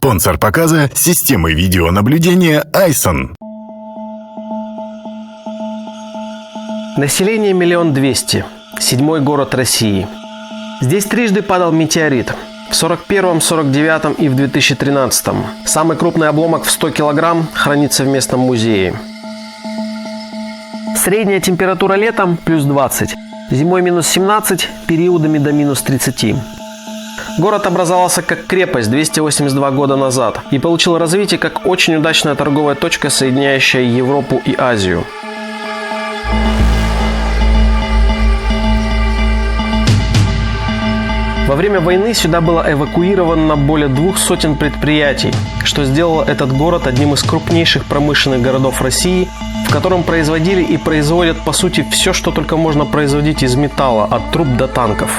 Спонсор показа – системы видеонаблюдения Айсон. Население 1 200 000. 7-й город России. Здесь трижды падал метеорит. В 41-м, 49-м и в 2013-м. Самый крупный обломок в 100 килограмм хранится в местном музее. Средняя температура летом плюс 20. Зимой минус 17, периодами до минус 30. Город образовался как крепость 282 года назад и получил развитие как очень удачная торговая точка, соединяющая Европу и Азию. Во время войны сюда было эвакуировано более 200 предприятий, что сделало этот город одним из крупнейших промышленных городов России, в котором производили и производят по сути все, что только можно производить из металла, от труб до танков.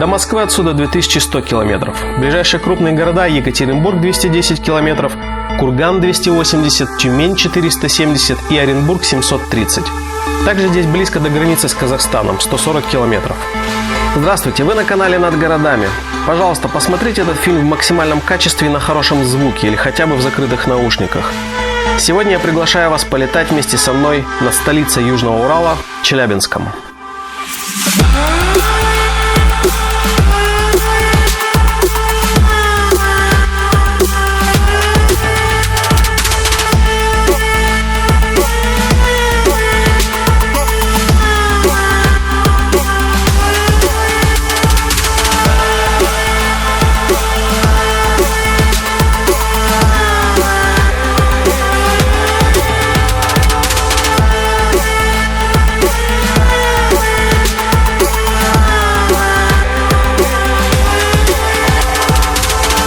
До Москвы отсюда 2100 километров. Ближайшие крупные города – Екатеринбург 210 километров, Курган 280, Тюмень 470 и Оренбург 730. Также здесь близко до границы с Казахстаном – 140 километров. Здравствуйте, вы на канале «Над городами». Пожалуйста, посмотрите этот фильм в максимальном качестве и на хорошем звуке или хотя бы в закрытых наушниках. Сегодня я приглашаю вас полетать вместе со мной над столицей Южного Урала – Челябинском.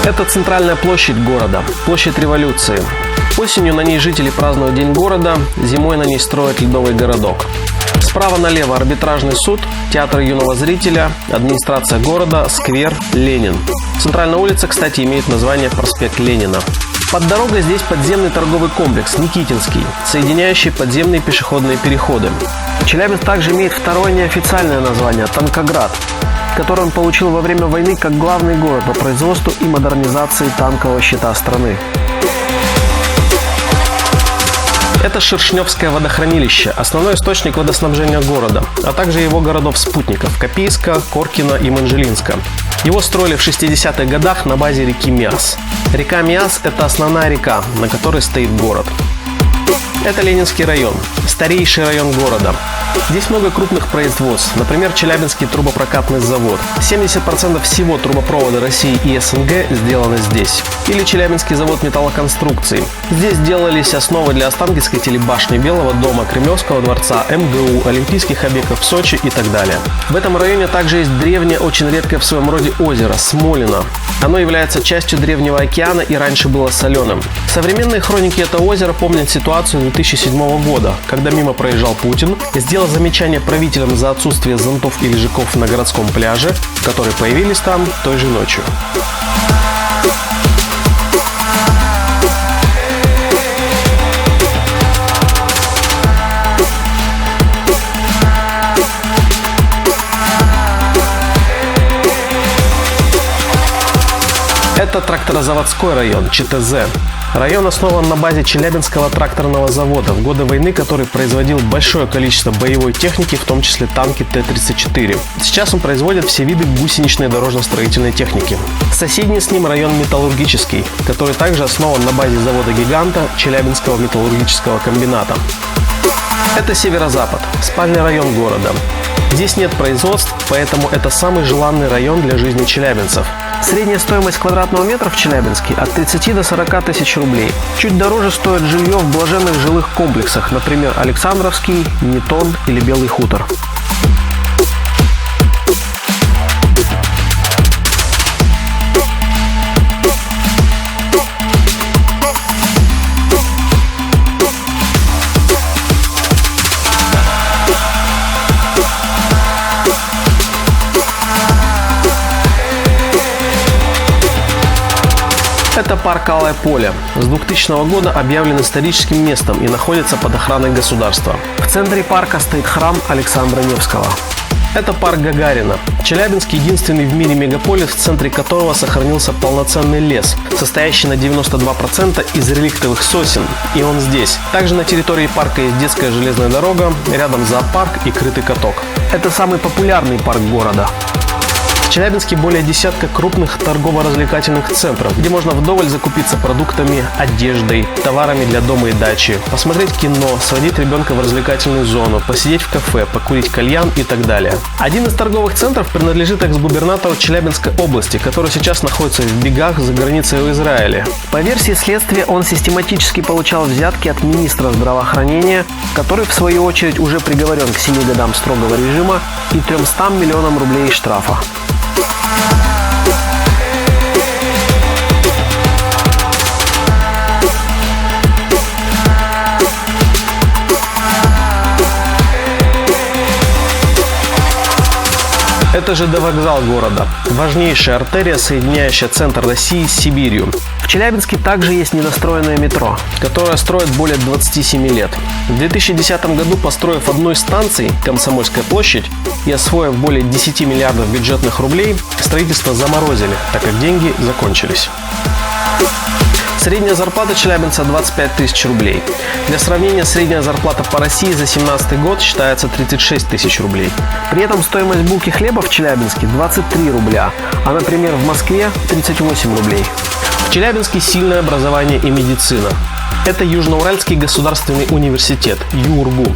Это центральная площадь города, площадь Революции. Осенью на ней жители празднуют День города, зимой на ней строят ледовый городок. Справа налево арбитражный суд, театр юного зрителя, администрация города, сквер, Ленин. Центральная улица, кстати, имеет название проспект Ленина. Под дорогой здесь подземный торговый комплекс Никитинский, соединяющий подземные пешеходные переходы. Челябинск также имеет второе неофициальное название – Танкоград, который он получил во время войны как главный город по производству и модернизации танкового щита страны. Это Шершневское водохранилище, основной источник водоснабжения города, а также его городов-спутников – Копейска, Коркина и Манжелинска. Его строили в 60-х годах на базе реки Миас. Река Миас – это основная река, на которой стоит город. Это Ленинский район, старейший район города. Здесь много крупных производств, например, Челябинский трубопрокатный завод. 70% всего трубопровода России и СНГ сделано здесь. Или Челябинский завод металлоконструкций. Здесь делались основы для Останкинской телебашни, Белого дома, Кремлевского дворца, МГУ, олимпийских объектов в Сочи и так далее. В этом районе также есть древнее, очень редкое в своем роде озеро – Смолино. Оно является частью Древнего океана и раньше было соленым. Современные хроники этого озера помнят ситуацию 2007 года, когда мимо проезжал Путин и сделал замечание правителям за отсутствие зонтов и лежаков на городском пляже, которые появились там той же ночью. Это тракторозаводской район, ЧТЗ. Район основан на базе Челябинского тракторного завода, в годы войны который производил большое количество боевой техники, в том числе танки Т-34. Сейчас он производит все виды гусеничной дорожно-строительной техники. Соседний с ним район Металлургический, который также основан на базе завода-гиганта Челябинского металлургического комбината. Это северо-запад, спальный район города. Здесь нет производств, поэтому это самый желанный район для жизни челябинцев. Средняя стоимость квадратного метра в Челябинске от 30 до 40 тысяч рублей. Чуть дороже стоит жилье в блаженных жилых комплексах, например, Александровский, Ньютон или Белый хутор. Это парк Алое поле. С 2000 года объявлен историческим местом и находится под охраной государства. В центре парка стоит храм Александра Невского. Это парк Гагарина. Челябинск – единственный в мире мегаполис, в центре которого сохранился полноценный лес, состоящий на 92% из реликтовых сосен, и он здесь. Также на территории парка есть детская железная дорога, рядом зоопарк и крытый каток. Это самый популярный парк города. В Челябинске более десятка крупных торгово-развлекательных центров, где можно вдоволь закупиться продуктами, одеждой, товарами для дома и дачи, посмотреть кино, сводить ребенка в развлекательную зону, посидеть в кафе, покурить кальян и так далее. Один из торговых центров принадлежит экс-губернатору Челябинской области, который сейчас находится в бегах за границей в Израиле. По версии следствия, он систематически получал взятки от министра здравоохранения, который в свою очередь уже приговорен к 7 годам строгого режима и 300 миллионам рублей штрафа. Это ЖД вокзал города. Важнейшая артерия, соединяющая центр России с Сибирью. В Челябинске также есть недостроенное метро, которое строят более 27 лет. В 2010 году, построив одну из станций, Комсомольская площадь, и освоив более 10 миллиардов бюджетных рублей, строительство заморозили, так как деньги закончились. Средняя зарплата челябинца 25 тысяч рублей. Для сравнения, средняя зарплата по России за 2017 год считается 36 тысяч рублей. При этом стоимость булки хлеба в Челябинске 23 рубля, а, например, в Москве 38 рублей. В Челябинске сильное образование и медицина. Это Южноуральский государственный университет, ЮРГУ.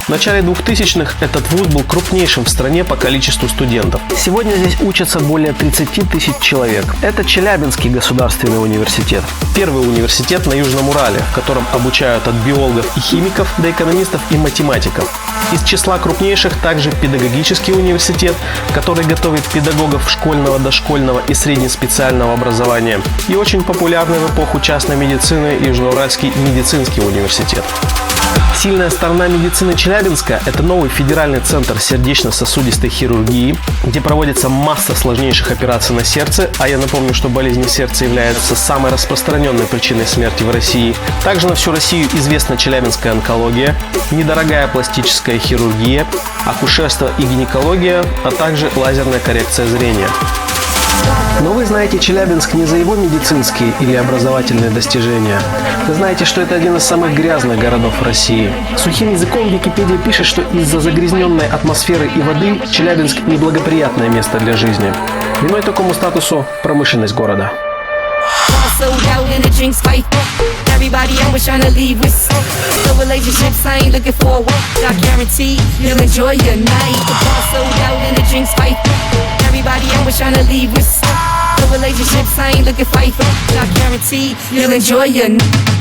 В начале 2000-х этот вуз был крупнейшим в стране по количеству студентов. Сегодня здесь учатся более 30 тысяч человек. Это Челябинский государственный университет. Первый университет на Южном Урале, в котором обучают от биологов и химиков до экономистов и математиков. Из числа крупнейших также педагогический университет, который готовит педагогов школьного, дошкольного и среднеспециального образования. И очень популярный в эпоху частной медицины Южноуральский медицинский университет. Сильная сторона медицины Челябинска – это новый федеральный центр сердечно-сосудистой хирургии, где проводится масса сложнейших операций на сердце, а я напомню, что болезнь сердца является самой распространенной причиной смерти в России. Также на всю Россию известна челябинская онкология, недорогая пластическая хирургия, акушерство и гинекология, а также лазерная коррекция зрения. Но вы знаете Челябинск не за его медицинские или образовательные достижения. Вы знаете, что это один из самых грязных городов России. Сухим языком Википедия пишет, что из-за загрязненной атмосферы и воды Челябинск – неблагоприятное место для жизни. Виной такому статусу промышленность города. Everybody I was trying to leave with the relationships I ain't looking for. I guarantee you'll enjoy your night. The bar sold out and the drinks fight. Everybody I was trying to leave with the relationships I ain't looking for. I guarantee you'll enjoy your night.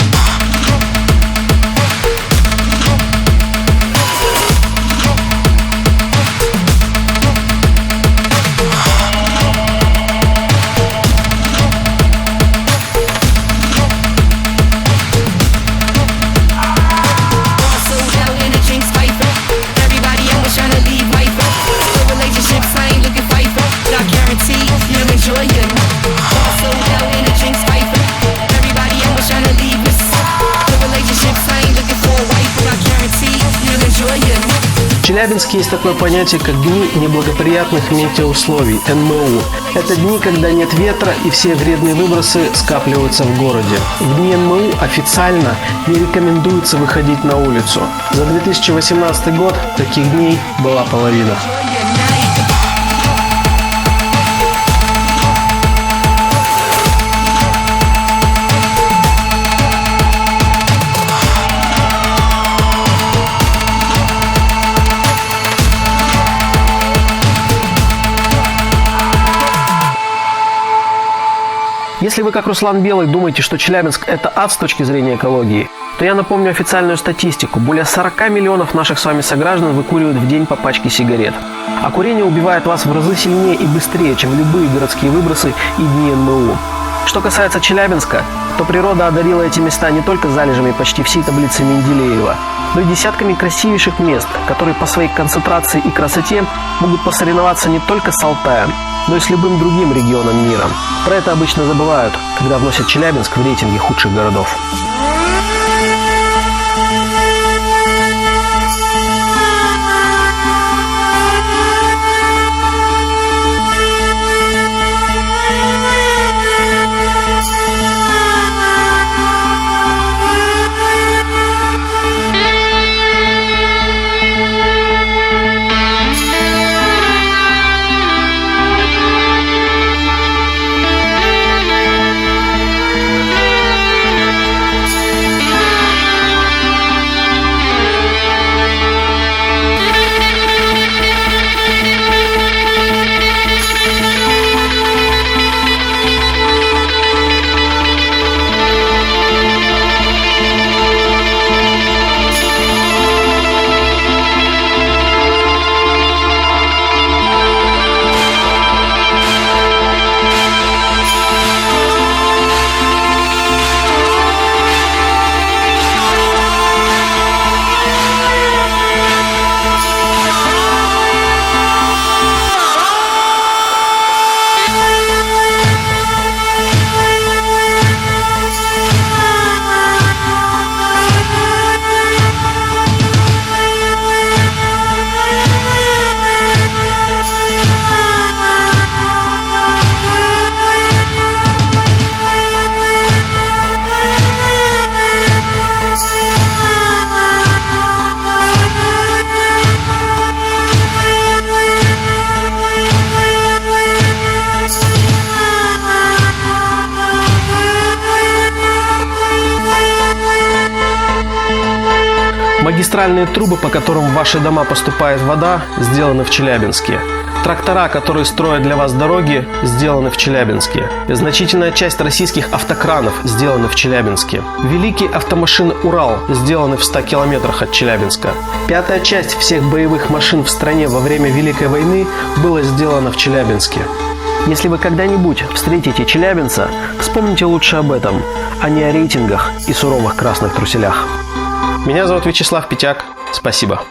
В Челябинске есть такое понятие, как дни неблагоприятных метеоусловий, НМУ. Это дни, когда нет ветра и все вредные выбросы скапливаются в городе. В дни НМУ официально не рекомендуется выходить на улицу. За 2018 год таких дней была половина. Если вы, как Руслан Белый, думаете, что Челябинск – это ад с точки зрения экологии, то я напомню официальную статистику. Более 40 миллионов наших с вами сограждан выкуривают в день по пачке сигарет. А курение убивает вас в разы сильнее и быстрее, чем любые городские выбросы и дни НМУ. Что касается Челябинска, то природа одарила эти места не только залежами почти всей таблицы Менделеева, но и десятками красивейших мест, которые по своей концентрации и красоте могут посоревноваться не только с Алтаем, но и с любым другим регионом мира. Про это обычно забывают, когда вносят Челябинск в рейтинги худших городов. Магистральные трубы, по которым в ваши дома поступает вода, сделаны в Челябинске. Трактора, которые строят для вас дороги, сделаны в Челябинске. Значительная часть российских автокранов сделаны в Челябинске. Великие автомашины «Урал» сделаны в 100 километрах от Челябинска. 5-я часть всех боевых машин в стране во время Великой войны была сделана в Челябинске. Если вы когда-нибудь встретите челябинца, вспомните лучше об этом, а не о рейтингах и суровых красных труселях. Меня зовут Вячеслав Петяк. Спасибо.